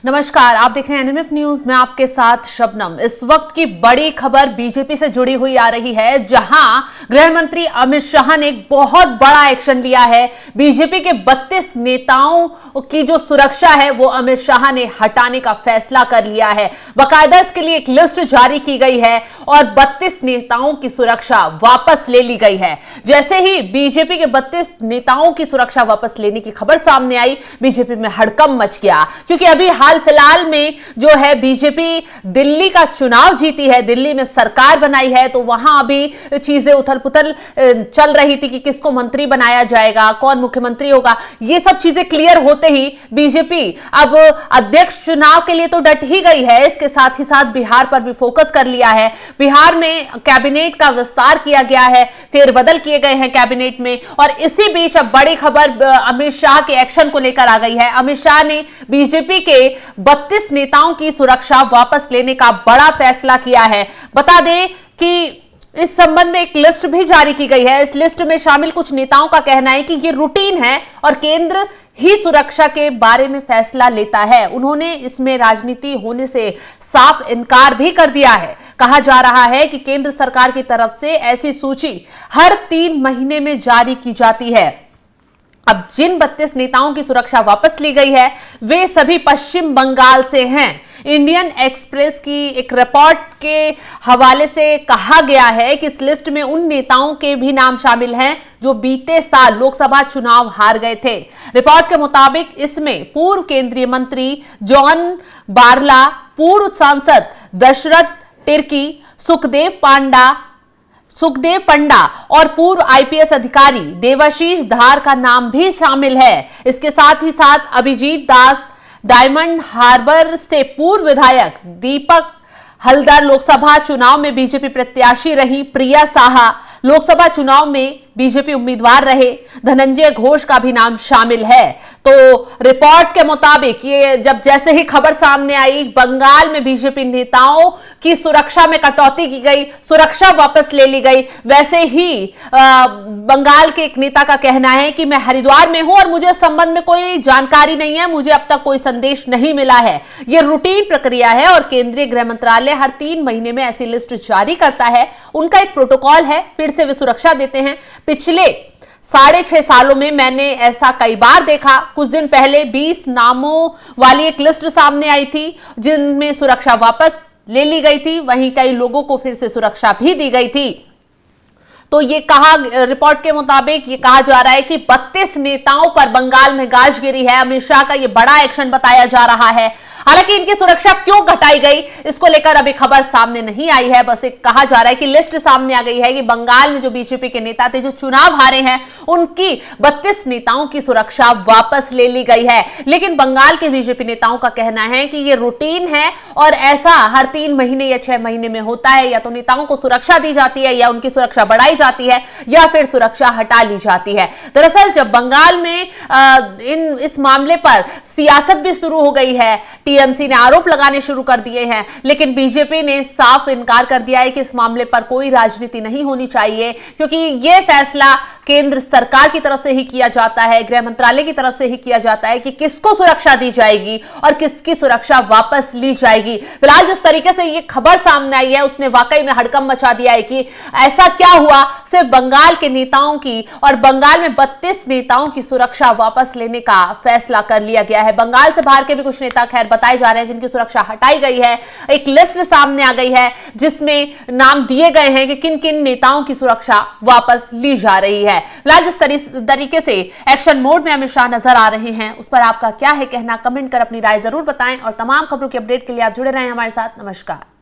नमस्कार, आप देख रहे हैं एनएमएफ न्यूज में आपके साथ शबनम। इस वक्त की बड़ी खबर बीजेपी से जुड़ी हुई आ रही है, जहां गृह मंत्री अमित शाह ने एक बहुत बड़ा एक्शन लिया है। बीजेपी के 32 नेताओं की जो सुरक्षा है वो अमित शाह ने हटाने का फैसला कर लिया है। बाकायदा इसके लिए एक लिस्ट जारी की गई है और 32 नेताओं की सुरक्षा वापस ले ली गई है। जैसे ही बीजेपी के 32 नेताओं की सुरक्षा वापस लेने की खबर सामने आई, बीजेपी में हड़कंप मच गया, क्योंकि अभी हाल फिलहाल में जो है बीजेपी दिल्ली का चुनाव जीती है, दिल्ली में सरकार बनाई है, तो वहां अभी चीजें उथल पुथल चल रही थी कि किसको मंत्री बनाया जाएगा, कौन मुख्यमंत्री होगा। ये सब चीजें क्लियर होते ही बीजेपी अब अध्यक्ष चुनाव के लिए तो डट ही गई है, इसके साथ ही साथ बिहार पर भी फोकस कर लिया है। बिहार में कैबिनेट का विस्तार किया गया है, फेरबदल किए गए हैं कैबिनेट में, और इसी बीच अब बड़ी खबर अमित शाह के एक्शन को लेकर आ गई है। अमित शाह ने बीजेपी के 32 नेताओं की सुरक्षा वापस लेने का बड़ा फैसला किया है। बता दें कि इस संबंध में एक लिस्ट भी जारी की गई है। इस लिस्ट में शामिल कुछ नेताओं का कहना है कि यह रूटीन है और केंद्र ही सुरक्षा के बारे में फैसला लेता है। उन्होंने इसमें राजनीति होने से साफ इनकार भी कर दिया है। कहा जा रहा है कि केंद्र सरकार की तरफ से ऐसी सूची हर 3 महीने में जारी की जाती है। अब जिन 32 नेताओं की सुरक्षा वापस ली गई है वे सभी पश्चिम बंगाल से हैं। इंडियन एक्सप्रेस की एक रिपोर्ट के हवाले से कहा गया है कि इस लिस्ट में उन नेताओं के भी नाम शामिल हैं जो बीते साल लोकसभा चुनाव हार गए थे। रिपोर्ट के मुताबिक इसमें पूर्व केंद्रीय मंत्री जॉन बारला, पूर्व सांसद दशरथ तिर्की, सुखदेव पंडा और पूर्व आईपीएस अधिकारी देवाशीष धार का नाम भी शामिल है। इसके साथ ही साथ अभिजीत दास, डायमंड हार्बर से पूर्व विधायक दीपक हल्दर, लोकसभा चुनाव में बीजेपी प्रत्याशी रही प्रिया साहा, लोकसभा चुनाव में बीजेपी उम्मीदवार रहे धनंजय घोष का भी नाम शामिल है। तो रिपोर्ट के मुताबिक ये जब जैसे ही खबर सामने आई, बंगाल में बीजेपी नेताओं की सुरक्षा में कटौती की गई, सुरक्षा वापस ले ली गई। वैसे ही बंगाल के एक नेता का कहना है कि मैं हरिद्वार में हूं और मुझे इस संबंध में कोई जानकारी नहीं है, मुझे अब तक कोई संदेश नहीं मिला है। यह रूटीन प्रक्रिया है और केंद्रीय गृह मंत्रालय हर 3 महीने में ऐसी लिस्ट जारी करता है। उनका एक प्रोटोकॉल है, फिर से वे सुरक्षा देते हैं। पिछले 6.5 सालों में मैंने ऐसा कई बार देखा। कुछ दिन पहले 20 नामों वाली एक लिस्ट सामने आई थी जिनमें सुरक्षा वापस ले ली गई थी, वहीं कई लोगों को फिर से सुरक्षा भी दी गई थी। तो ये रिपोर्ट के मुताबिक ये कहा जा रहा है कि 32 नेताओं पर बंगाल में गाज गिरी है। अमित शाह का ये बड़ा एक्शन बताया जा रहा है। हालांकि इनकी सुरक्षा क्यों घटाई गई, इसको लेकर अभी खबर सामने नहीं आई है। बस एक कहा जा रहा है कि लिस्ट सामने आ गई है कि बंगाल में जो बीजेपी के नेता थे जो चुनाव हारे हैं, उनकी 32 नेताओं की सुरक्षा वापस ले ली गई है। लेकिन बंगाल के बीजेपी नेताओं का कहना है कि ये रूटीन है और ऐसा हर 3 महीने या 6 महीने में होता है। या तो नेताओं को सुरक्षा दी जाती है या उनकी सुरक्षा बढ़ाई जाती है या फिर सुरक्षा हटा ली जाती है। दरअसल जब बंगाल में इस मामले पर सियासत भी शुरू हो गई है, टीएमसी ने आरोप लगाने शुरू कर दिए हैं, लेकिन बीजेपी ने साफ इनकार कर दिया है कि इस मामले पर कोई राजनीति नहीं होनी चाहिए, क्योंकि यह फैसला केंद्र सरकार की तरफ से ही किया जाता है, गृह मंत्रालय की तरफ से ही किया जाता है कि किसको सुरक्षा दी जाएगी और किसकी सुरक्षा वापस ली जाएगी। फिलहाल जिस तरीके से यह खबर सामने आई है उसने वाकई में हड़कंप मचा दिया है कि ऐसा क्या हुआ, सिर्फ बंगाल के नेताओं की और बंगाल में 32 नेताओं की सुरक्षा वापस लेने का फैसला कर लिया गया है। बंगाल से बाहर के भी कुछ नेता खैर बताए जा रहे हैं जिनकी सुरक्षा हटाई गई है। एक लिस्ट सामने आ गई है जिसमें नाम दिए गए हैं कि किन किन नेताओं की सुरक्षा वापस ली जा रही है। फिलहाल जिस तरीके से एक्शन मोड में अमित शाह नजर आ रहे हैं, उस पर आपका क्या है कहना, कमेंट कर अपनी राय जरूर बताएं और तमाम खबरों की अपडेट के लिए आप जुड़े रहें हमारे साथ। नमस्कार।